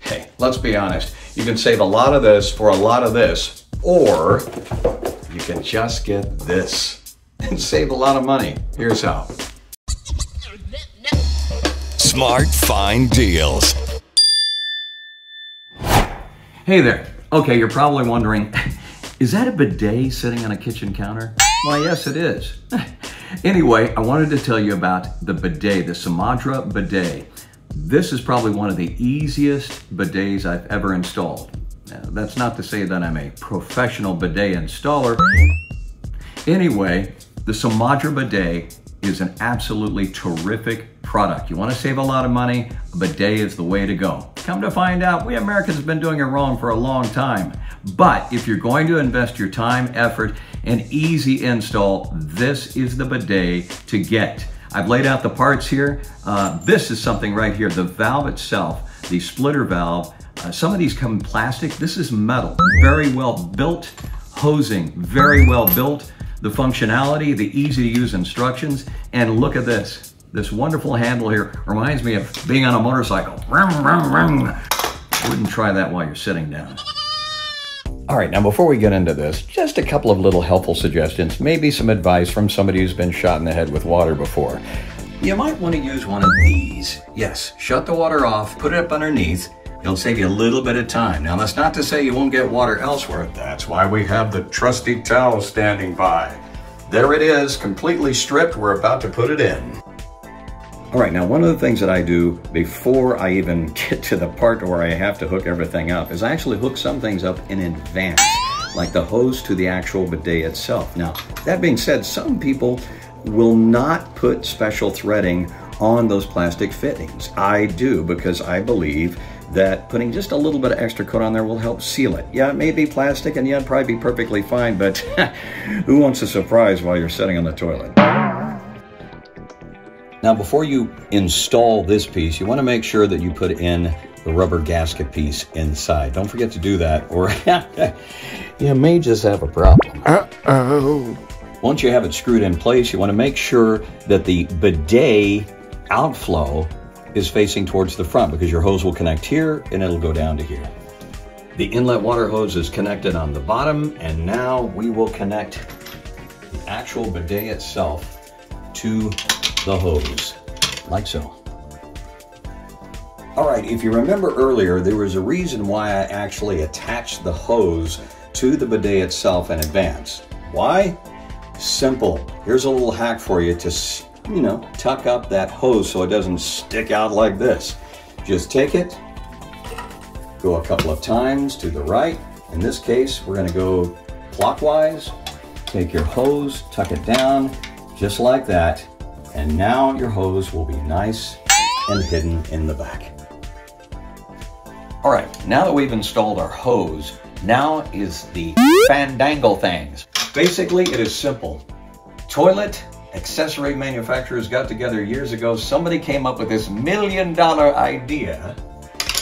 Hey, let's be honest. You can save a lot of this for a lot of this, or you can just get this and save a lot of money. Here's how. Smart Fine Deals. Hey there. Okay, you're probably wondering, is that a bidet sitting on a kitchen counter? Why, yes, it is. Anyway, I wanted to tell you about the bidet, the SAMODRA bidet. This is probably one of the easiest bidets I've ever installed. Now, that's not to say that I'm a professional bidet installer. Anyway, the SAMODRA bidet is an absolutely terrific product. You want to save a lot of money, a bidet is the way to go. Come to find out, we Americans have been doing it wrong for a long time. But if you're going to invest your time, effort, and easy install, this is the bidet to get. I've laid out the parts here. This is something right here, the valve itself, the splitter valve. Some of these come in plastic. This is metal, very well built. Hosing, very well built. The functionality, the easy to use instructions, and look at this. This wonderful handle here reminds me of being on a motorcycle. Wouldn't try that while you're sitting down. All right, now before we get into this, just a couple of little helpful suggestions, maybe some advice from somebody who's been shot in the head with water before. You might want to use one of these. Yes, shut the water off, put it up underneath. It'll save you a little bit of time. Now, that's not to say you won't get water elsewhere. That's why we have the trusty towel standing by. There it is, completely stripped. We're about to put it in. All right, now one of the things that I do before I even get to the part where I have to hook everything up is I actually hook some things up in advance, like the hose to the actual bidet itself. Now, that being said, some people will not put special threading on those plastic fittings. I do, because I believe that putting just a little bit of extra coat on there will help seal it. Yeah, it may be plastic and yeah, it'd probably be perfectly fine, but who wants a surprise while you're sitting on the toilet? Now, before you install this piece, you want to make sure that you put in the rubber gasket piece inside. Don't forget to do that, or you may just have a problem. Uh-oh. Once you have it screwed in place, you want to make sure that the bidet outflow is facing towards the front, because your hose will connect here and it'll go down to here. The inlet water hose is connected on the bottom, and now we will connect the actual bidet itself to the hose, like so. All right, if you remember earlier, there was a reason why I actually attached the hose to the bidet itself in advance. Why? Simple. Here's a little hack for you to, tuck up that hose so it doesn't stick out like this. Just take it, go a couple of times to the right. In this case, we're going to go clockwise. Take your hose, tuck it down, just like that. And now your hose will be nice and hidden in the back. All right, now that we've installed our hose, now is the fandangle things. Basically, it is simple. Toilet accessory manufacturers got together years ago. Somebody came up with this $1 million idea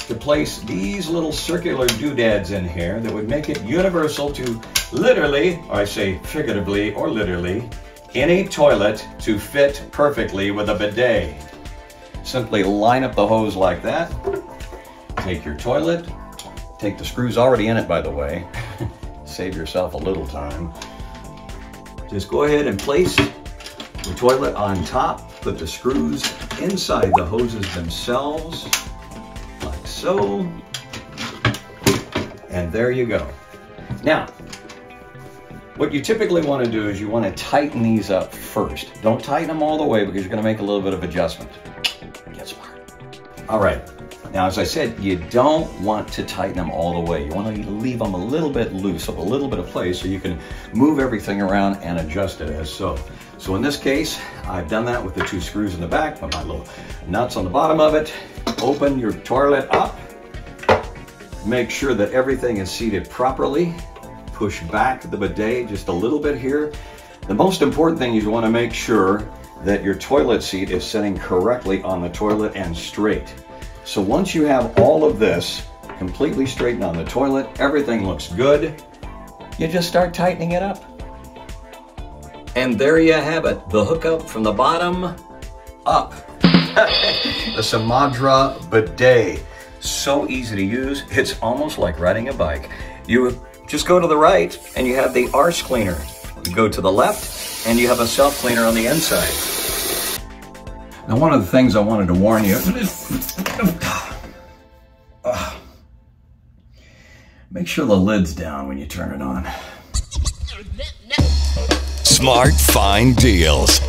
to place these little circular doodads in here that would make it universal to literally, or I say figuratively or literally, any toilet to fit perfectly with a bidet. Simply line up the hose like that. Take your toilet. Take the screws already in it, by the way. Save yourself a little time. Just go ahead and place the toilet on top. Put the screws inside the hoses themselves, like so. And there you go. Now, what you typically want to do is you want to tighten these up first. Don't tighten them all the way, because you're going to make a little bit of adjustment. Get smart. All right. Now, as I said, you don't want to tighten them all the way. You want to leave them a little bit loose, of a little bit of place, so you can move everything around and adjust it as so. So in this case, I've done that with the two screws in the back, put my little nuts on the bottom of it. Open your toilet up. Make sure that everything is seated properly. Push back the bidet just a little bit here. The most important thing is you want to make sure that your toilet seat is sitting correctly on the toilet and straight. So once you have all of this completely straightened on the toilet, everything looks good, you just start tightening it up. And there you have it, the hookup from the bottom up. The SAMODRA bidet. So easy to use, it's almost like riding a bike. You just go to the right and you have the arse cleaner. You go to the left and you have a self-cleaner on the inside. Now, one of the things I wanted to warn you, make sure the lid's down when you turn it on. Smart Fine Deals.